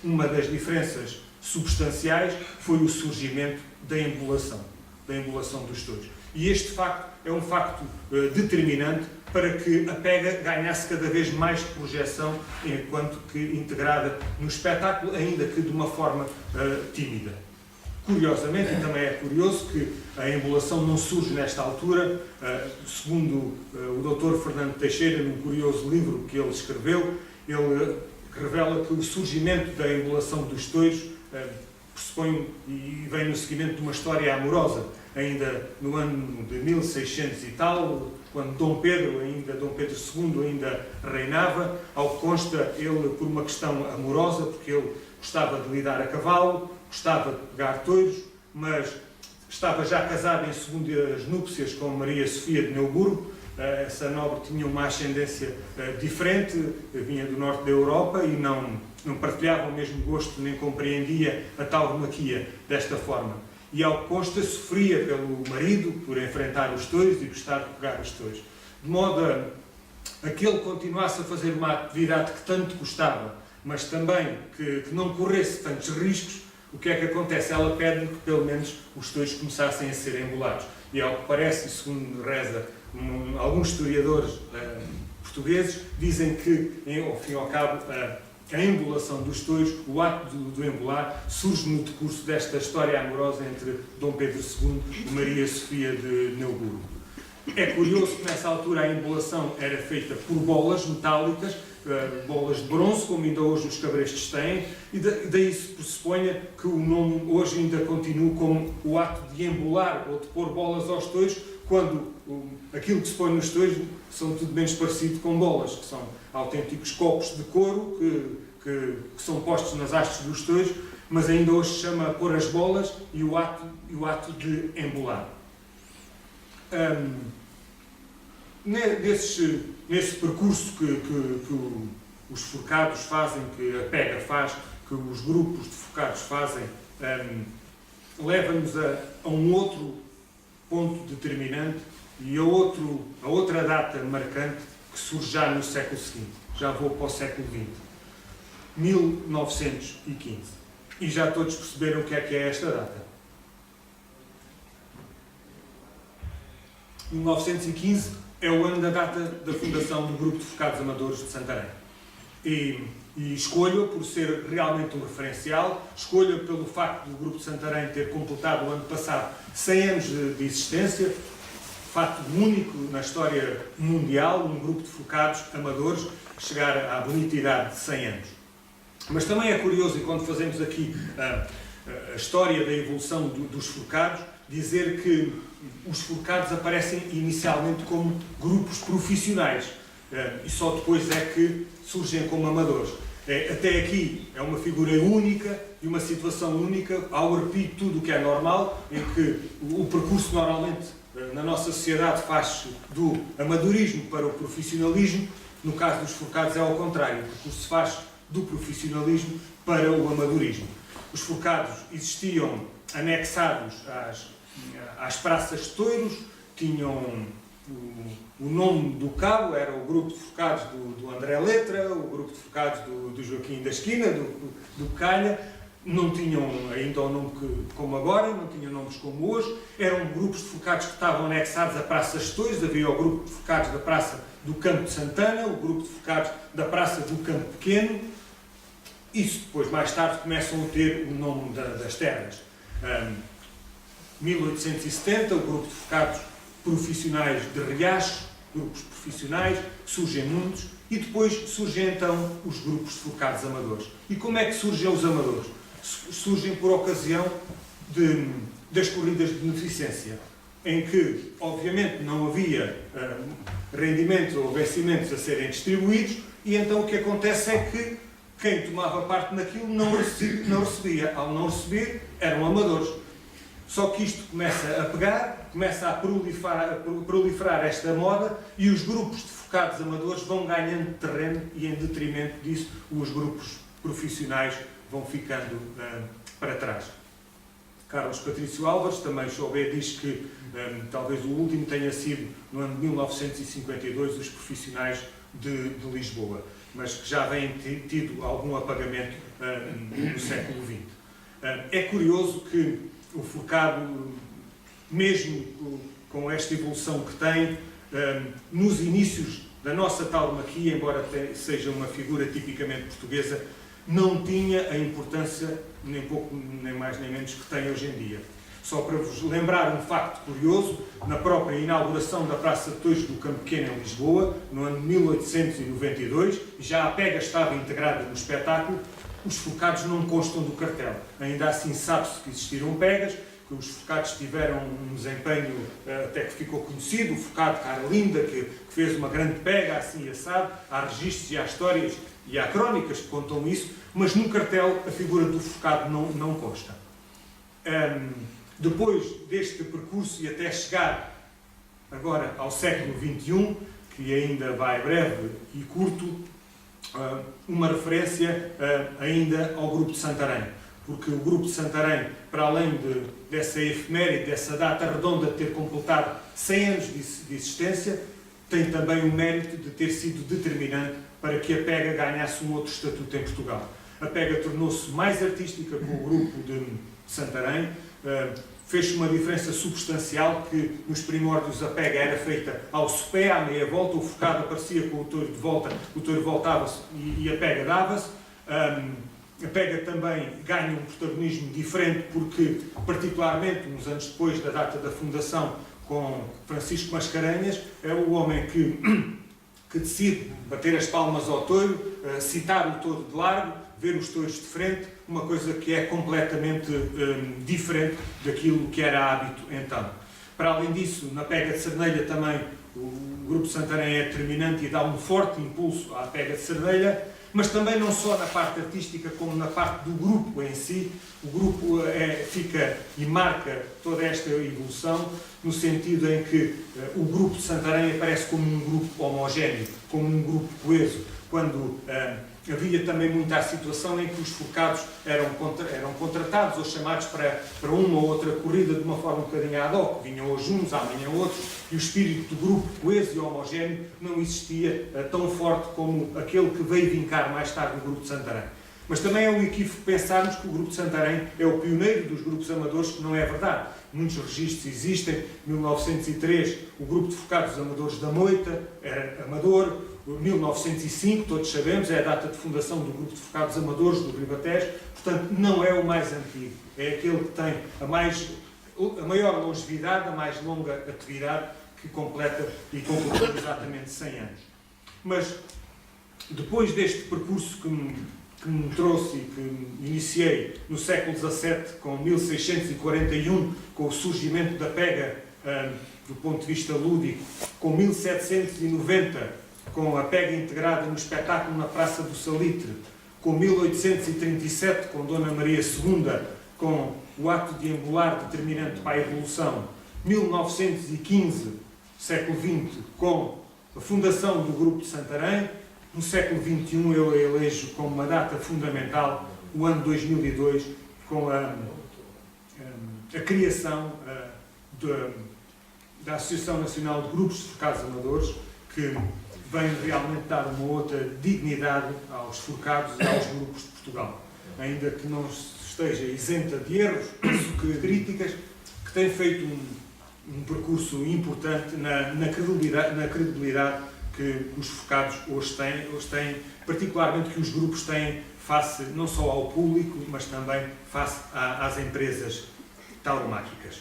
uma das diferenças substanciais foi o surgimento da embolação dos touros. E este facto é um facto determinante para que a pega ganhasse cada vez mais projeção enquanto que integrada no espetáculo, ainda que de uma forma tímida. Curiosamente, e também é curioso que a embolação não surge nesta altura, segundo o Dr. Fernando Teixeira, num curioso livro que ele escreveu, ele revela que o surgimento da embolação dos touros pressupõe e vem no seguimento de uma história amorosa, ainda no ano de 1600 e tal, quando Dom Pedro II ainda reinava, ao que consta ele por uma questão amorosa, porque ele gostava de lidar a cavalo, gostava de pegar touros, mas estava já casado em segundas núpcias com Maria Sofia de Neuburgo. Essa nobre tinha uma ascendência diferente, vinha do norte da Europa e não partilhava o mesmo gosto, nem compreendia a tauromaquia desta forma. E ao que consta, sofria pelo marido por enfrentar os touros e gostar de pegar os touros. De modo a que ele continuasse a fazer uma atividade que tanto gostava, mas também que não corresse tantos riscos. O que é que acontece? Ela pede que pelo menos os touros começassem a ser embolados. E ao que parece, e segundo reza alguns historiadores portugueses, dizem que, ao fim e ao cabo, a embolação dos touros, o ato do embolar, surge no decurso desta história amorosa entre Dom Pedro II e Maria Sofia de Neuburgo. É curioso que nessa altura a embolação era feita por bolas metálicas, bolas de bronze, como ainda hoje os cabrestos têm, e daí se pressuponha que o nome hoje ainda continua como o ato de embolar ou de pôr bolas aos touros, quando aquilo que se põe nos touros são tudo menos parecido com bolas, que são autênticos copos de couro que são postos nas hastes dos touros, mas ainda hoje se chama a pôr as bolas e o ato de embolar. Nesse percurso que os forcados fazem, que a pega faz, que os grupos de forcados fazem, leva-nos a um outro ponto determinante e a outra data marcante que surge já no século seguinte. Já vou para o século XX. 1915. E já todos perceberam o que é esta data. 1915 é o ano da data da fundação do Grupo de Forcados Amadores de Santarém. E escolho-a por ser realmente um referencial, escolho-a pelo facto do Grupo de Santarém ter completado o ano passado 100 anos de existência, fato único na história mundial, um grupo de forcados amadores chegar à bonita idade de 100 anos. Mas também é curioso, e quando fazemos aqui a história da evolução dos forcados, dizer que os forcados aparecem inicialmente como grupos profissionais e só depois é que surgem como amadores. Até aqui é uma figura única e uma situação única, ao repetir tudo o que é normal, em que o percurso normalmente na nossa sociedade faz do amadorismo para o profissionalismo. No caso dos forcados é ao contrário, o percurso se faz do profissionalismo para o amadorismo. Os forcados existiam anexados às praças de touros, tinham o nome do cabo, era o grupo de forcados do André Letra, o grupo de forcados do Joaquim da Esquina, do Calha, não tinham ainda o nome como agora, não tinham nomes como hoje, eram grupos de forcados que estavam anexados a praças de touros, havia o grupo de forcados da Praça do Campo de Santana, o grupo de forcados da Praça do Campo Pequeno. Isso depois, mais tarde, começam a ter o nome das terras. 1870, o grupo de forcados profissionais de Riacho, grupos profissionais, surgem muitos, e depois surgem então os grupos de forcados amadores. E como é que surgem os amadores? Surgem por ocasião das corridas de beneficência, em que, obviamente, não havia rendimentos ou vencimentos a serem distribuídos, e então o que acontece é que quem tomava parte naquilo não recebia. Ao não receber, eram amadores. Só que isto começa a pegar, começa a proliferar esta moda e os grupos de forcados amadores vão ganhando terreno e, em detrimento disso, os grupos profissionais vão ficando para trás. Carlos Patrício Álvares, também Chauvet, diz que talvez o último tenha sido no ano de 1952, os profissionais de Lisboa, mas que já vêm tido algum apagamento no século XX. É curioso que o forcado, mesmo com esta evolução que tem, nos inícios da nossa tauromaquia, embora seja uma figura tipicamente portuguesa, não tinha a importância, nem pouco, nem mais nem menos, que tem hoje em dia. Só para vos lembrar um facto curioso, na própria inauguração da Praça de Touros do Campo Pequeno em Lisboa, no ano de 1892, já a pega estava integrada no espetáculo, os forcados não constam do cartel. Ainda assim sabe-se que existiram pegas, que os forcados tiveram um desempenho até que ficou conhecido, o forcado Carlinda, que fez uma grande pega, assim assado. Há registros e há histórias e há crónicas que contam isso, mas no cartel a figura do forcado não consta. Depois deste percurso e até chegar agora ao século XXI, que ainda vai breve e curto, uma referência ainda ao Grupo de Santarém, porque o Grupo de Santarém, para além dessa efeméride, dessa data redonda de ter completado 100 anos de existência, tem também o mérito de ter sido determinante para que a pega ganhasse um outro estatuto em Portugal. A pega tornou-se mais artística com o Grupo de Santarém, fez uma diferença substancial, que nos primórdios a pega era feita ao sopé, à meia volta, o forcado aparecia com o touro de volta, o touro voltava-se e a pega dava-se. A pega também ganha um protagonismo diferente porque, particularmente, uns anos depois da data da fundação, com Francisco Mascarenhas, é o homem que decide bater as palmas ao touro, citar o touro de largo, ver os touros de frente, uma coisa que é completamente diferente daquilo que era hábito então. Para além disso, na pega de Cerneilha também o Grupo de Santarém é determinante e dá um forte impulso à pega de Cerneilha, mas também não só na parte artística como na parte do grupo em si. O grupo fica e marca toda esta evolução no sentido em que o Grupo de Santarém aparece como um grupo homogéneo, como um grupo coeso, quando havia também muita a situação em que os forcados eram contratados ou chamados para uma ou outra corrida de uma forma um bocadinho ad hoc, vinham hoje uns, amanhã outros, e o espírito do grupo coeso e homogéneo não existia tão forte como aquele que veio vincar mais tarde no Grupo de Santarém. Mas também é um equívoco pensarmos que o Grupo de Santarém é o pioneiro dos grupos amadores, que não é verdade. Muitos registros existem. Em 1903, o Grupo de Forcados Amadores da Moita era amador. 1905, todos sabemos, é a data de fundação do Grupo de Forcados Amadores do Ribatejo. Portanto, não é o mais antigo. É aquele que tem a maior longevidade, a mais longa atividade, que completa e completou exatamente 100 anos. Mas, depois deste percurso que me trouxe e que iniciei no século XVII, com 1641, com o surgimento da pega do ponto de vista lúdico, com 1790, com a pega integrada no espetáculo na Praça do Salitre, com 1837, com Dona Maria II, com o ato de embolar determinante para a evolução, 1915, século XX, com a fundação do Grupo de Santarém. No século XXI eu elejo como uma data fundamental o ano 2002, com a criação da Associação Nacional de Grupos de Forcados Amadores, que vem realmente dar uma outra dignidade aos forcados e aos grupos de Portugal. Ainda que não esteja isenta de erros, de críticas, que tem feito um percurso importante na credibilidade que os forcados hoje têm, particularmente que os grupos têm face não só ao público, mas também face às empresas tauromáquicas.